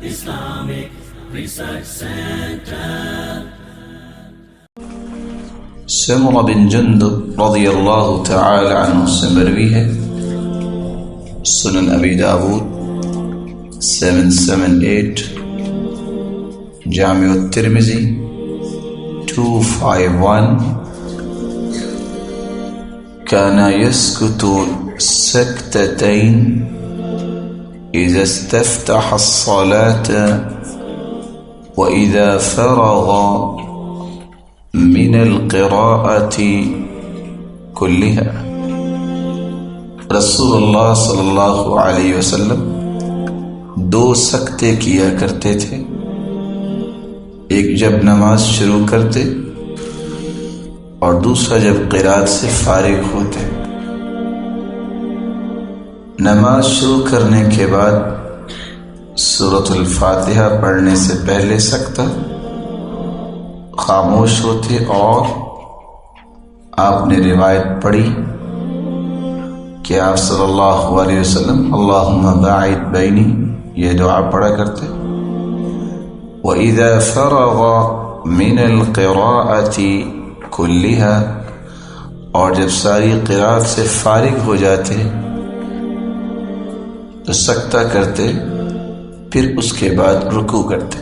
Islamic Research Center. Samra بن جندب رضی اللہ تعالی عنہ سے مروی ہے، سنن ابی داود 778، جامع الترمذی 251، كان يسكت سكتتين إذا استفتح الصلاة وإذا فرغ من القراءة كلها۔ رسول اللہ صلی اللہ علیہ وسلم دو سکتے کیا کرتے تھے، ایک جب نماز شروع کرتے اور دوسرا جب قرات سے فارغ ہوتے۔ نماز شروع کرنے کے بعد سورۃ الفاتحہ پڑھنے سے پہلے سکتہ، خاموش ہوتے اور آپ نے روایت پڑھی کہ آپ صلی اللہ علیہ وسلم اللہم باعد بینی یہ دعا پڑھا کرتے۔ وَإِذَا فَرَغَ مِنَ الْقِرَاءَةِ كُلِّهَا، اور جب ساری قرات سے فارغ ہو جاتے تو سکتہ کرتے، پھر اس کے بعد رکوع کرتے۔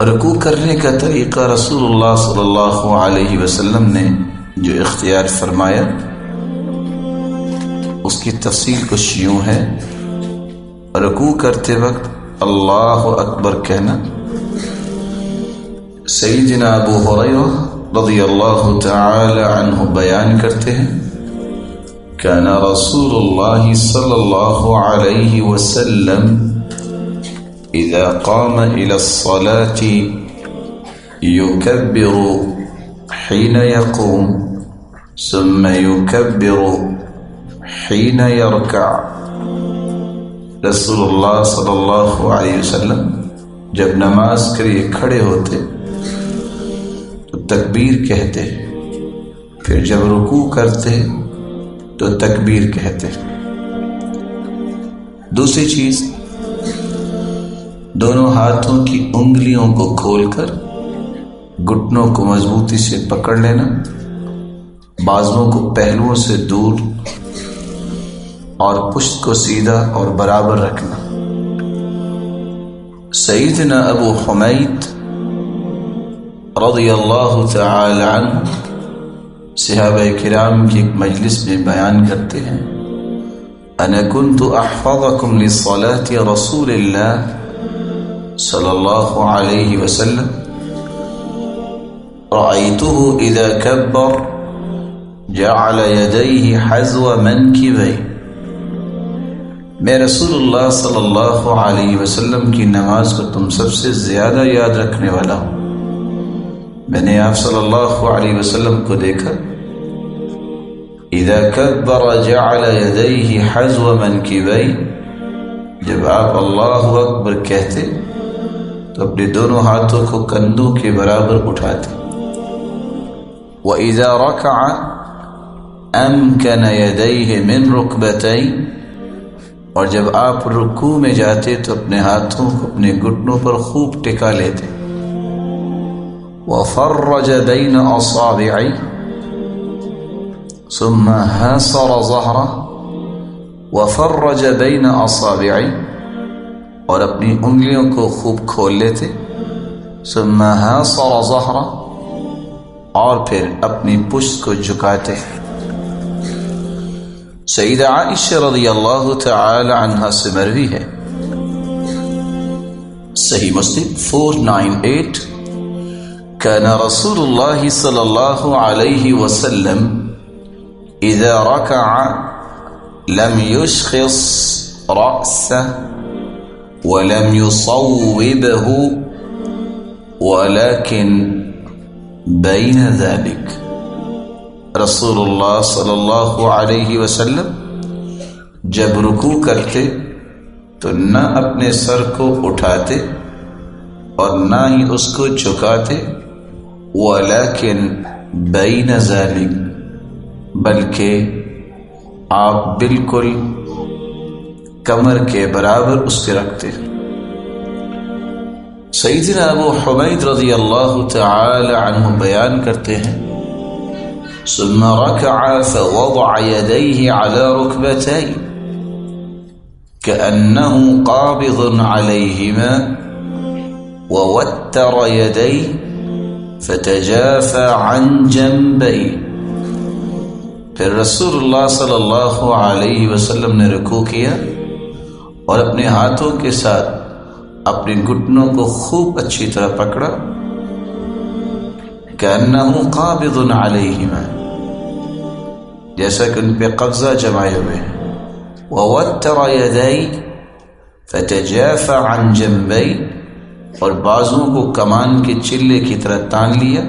رکوع کرنے کا طریقہ رسول اللہ صلی اللہ علیہ وسلم نے جو اختیار فرمایا اس کی تفصیل کچھ یوں ہے۔ رکوع کرتے وقت اللہ اکبر کہنا۔ سیدنا ابو ہریرہ رضی اللہ تعالی عنہ بیان کرتے ہیں، كان رسول الله صلى الله عليه وسلم إذا قام إلى الصلاة يكبر حين يقوم ثم يكبر حين يركع۔ رسول اللہ صلی اللہ علیہ وسلم جب نماز کے لیے کھڑے ہوتے تو تکبیر کہتے، پھر جب رکوع کرتے تو تکبیر کہتے۔ دوسری چیز، دونوں ہاتھوں کی انگلیوں کو کھول کر گھٹنوں کو مضبوطی سے پکڑ لینا، بازوؤں کو پہلوؤں سے دور اور پشت کو سیدھا اور برابر رکھنا۔ سیدنا ابو حمید رضی اللہ تعالی عنہ صحابہ کرام کی ایک مجلس میں بیان کرتے ہیں، انا كنت احفظكم لصلاة رسول اللہ صلی اللہ علیہ وسلم رأيته اذا كبر جعل يديه حذو منكبيه۔ میں رسول اللہ صلی اللہ علیہ وسلم کی نماز کو تم سب سے زیادہ یاد رکھنے والا ہوں۔ میں نے آپ صلی اللہ علیہ وسلم کو دیکھا، اذا کبر جعل یدیہ حذو منکبیہ، جب آپ اللہ اکبر کہتے تو اپنے دونوں ہاتھوں کو کندھوں کے برابر اٹھاتے۔ وَإِذَا رَكَعَ أَمْكَنَ يَدَيْهِ مِنْ رُكْبَتَيْهِ، اور جب آپ رکوع میں جاتے تو اپنے ہاتھوں کو اپنے گھٹنوں پر خوب ٹکا لیتے۔ وَفَرَّجَ بَيْنَ أَصَابِعِهِ ثُمَّ حَاصَرَ ظَهْرَهُ وَفَرَّجَ بَيْنَ أَصَابِعِهِ، اور اپنی انگلیوں کو خوب کھول لیتے، ثُمَّ حَاصَرَ ظَهْرَهُ، اور پھر اپنی پشت کو جھکاتے۔ سیدہ عائشہ رضی اللہ تعالی عنہا سے مروی ہے، صحیح مسلم 498، كان رسول الله صلى الله عليه وسلم إذا ركع لم يشخص رأسه ولم يصوبه ولكن بين ذلك۔ رسول اللہ صلی اللہ علیہ وسلم جب رکوع کرتے تو نہ اپنے سر کو اٹھاتے اور نہ ہی اس کو جھکاتے، ولیکن بین ذلک، بلکہ آپ بالکل کمر کے برابر اس کے رکھتے. سیدنا ابو حمید رضی اللہ تعالی عنہ بیان کرتے ہیں ثم ركع فوضع يديه على ركبتيه كأنه قابض عليهما ووتر يديه فتجافى عن جنبيه. پھر رسول اللہ صلی اللہ علیہ وسلم نے رکوع کیا اور اپنے ہاتھوں کے ساتھ اپنے گھٹنوں کو خوب اچھی طرح پکڑا. كأنه قابض عليهما، جیسا کہ ان پہ قبضہ جمائے ہوئے ہیں. ووتر يديه فتجافى عن جنبيه، اور بازوں کو کمان کے چلے کی طرح تان لیا.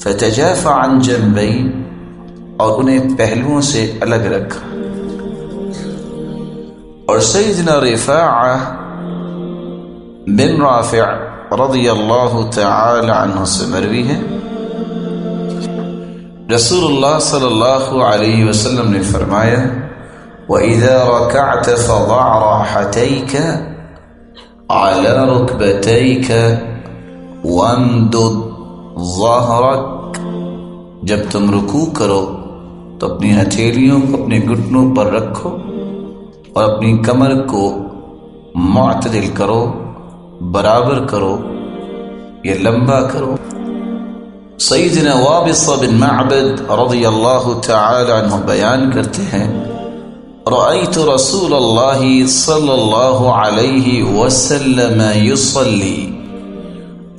فتجافى عن جنبيه، اور انہیں پہلوؤں سے الگ رکھا. اور سیدنا رفاعہ بن رافع رضی اللہ تعالی عنہ سے مروی ہے رسول اللہ صلی اللہ علیہ وسلم نے فرمایا وَإِذَا رَكَعْتَ فَضَعْ رَاحَتَيْكَ عَلَى رُكْبَتَيْكَ وَامْدُدْ ظَهْرَكَ، جب تم رکوع کرو تو اپنی ہتھیلیوں کو اپنے گھٹنوں پر رکھو اور اپنی کمر کو معتدل کرو، برابر کرو یا لمبا کرو. سیدنا وابص بن معبد رضی اللہ تعالی عنہ بیان کرتے ہیں رأيت رسول اللہ صلی اللہ علیہ وسلم يصلي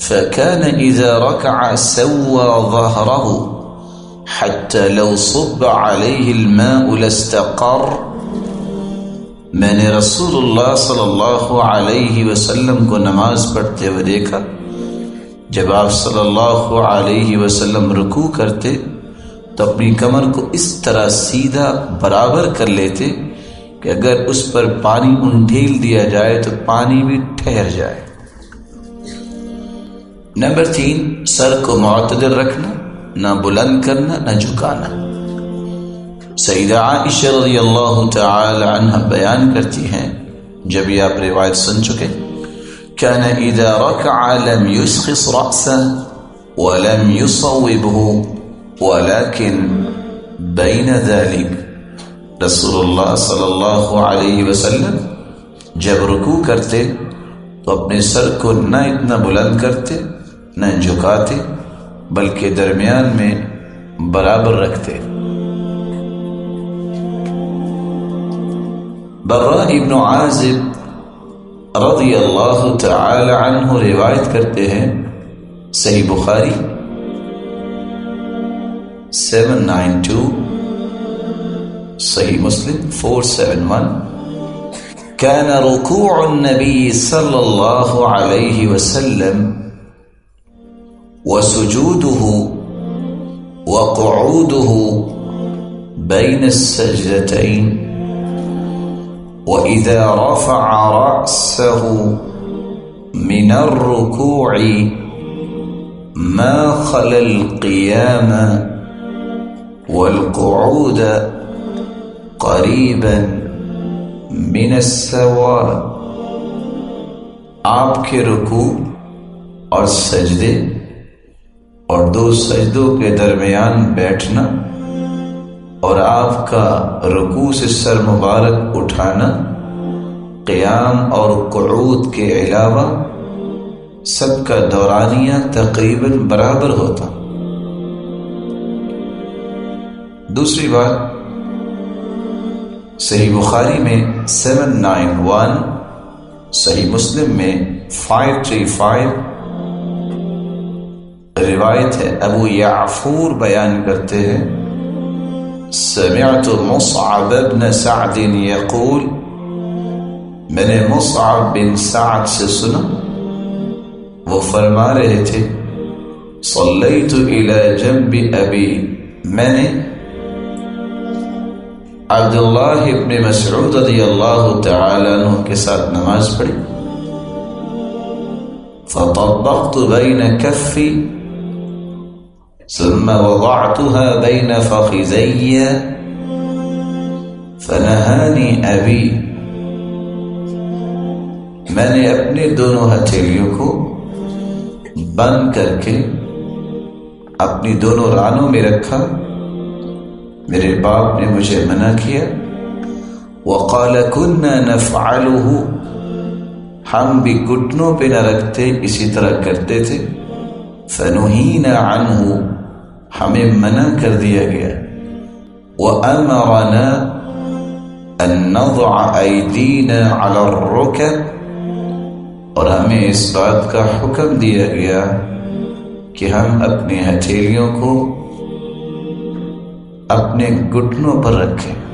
فكان إذا ركع سوى ظهره حتى لو صب عليه الماء لاستقر. میں نے رسول اللہ صلی اللہ علیہ وسلم کو نماز پڑھتے ہوئے دیکھا. جب آپ صلی اللہ علیہ وسلم رکوع کرتے تو اپنی کمر کو اس طرح سیدھا برابر کر لیتے کہ اگر اس پر پانی انڈھیل دیا جائے تو پانی بھی ٹھہر جائے. نمبر 3، سر کو معتدل رکھنا، نہ بلند کرنا نہ جھکانا. سیدہ عائشہ رضی اللہ تعالی عنہ بیان کرتی ہیں جب یہ آپ روایت سن چکے كان اذا ركع لم يسخص رأسه ولم يصوبه ولكن بين ذلك. رسول اللہ صلی اللہ علیہ وسلم جب رکوع کرتے تو اپنے سر کو نہ اتنا بلند کرتے نہ جھکاتے بلکہ درمیان میں برابر رکھتے. براء ابن عازب رضی اللہ تعالی عنہ روایت کرتے ہیں صحیح بخاری 792، صحیح مسلم 471 كان ركوع النبي صلى الله عليه وسلم وسجوده وقعوده بين السجدتين وَإِذَا رَفَعَ رَأْسَهُ مِنَ الرُّكُوعِ مَا خَلَى الْقِيَامَ وَالْقُعُودَ قَرِيبًا مِنَ السَّوَاءِ. آپ کے رکوع اور سجدے اور 2 سجدوں کے درمیان بیٹھنا اور آپ کا رکوع سے سر مبارک اٹھانا قیام اور قعود کے علاوہ سب کا دورانیہ تقریباً برابر ہوتا. دوسری بات، صحیح بخاری میں 791، صحیح مسلم میں 535 روایت ہے. ابو یعفور بیان کرتے ہیں سمعت مصعب بن سعد یقول، میں نے مصعب بن سعد سے سنا وہ فرما رہے تھے صلیت الی جنب ابی، میں نے عبداللہ ابن مسعود رضی اللہ تعالی عنہ کے ساتھ نماز پڑھی. فطبقت بین کفی ثم وضعتها بين فخذي فنہانی ابی، میں نے اپنے دونوں ہتھیلیوں کو بند کر کے اپنی دونوں رانوں میں رکھا، میرے باپ نے مجھے منع کیا۔ وقال كنا نفعله، ہم بھی گھٹنوں پہ نہ رکھتے، اسی طرح کرتے تھے۔ فنہینا عنہ، ہمیں منع کر دیا گیا۔ وامرنا ان نضع ایدینا علی الرکب، اور ہمیں اس بات کا حکم دیا گیا کہ ہم اپنی ہتھیلیوں کو اپنے گھٹنوں پر رکھیں۔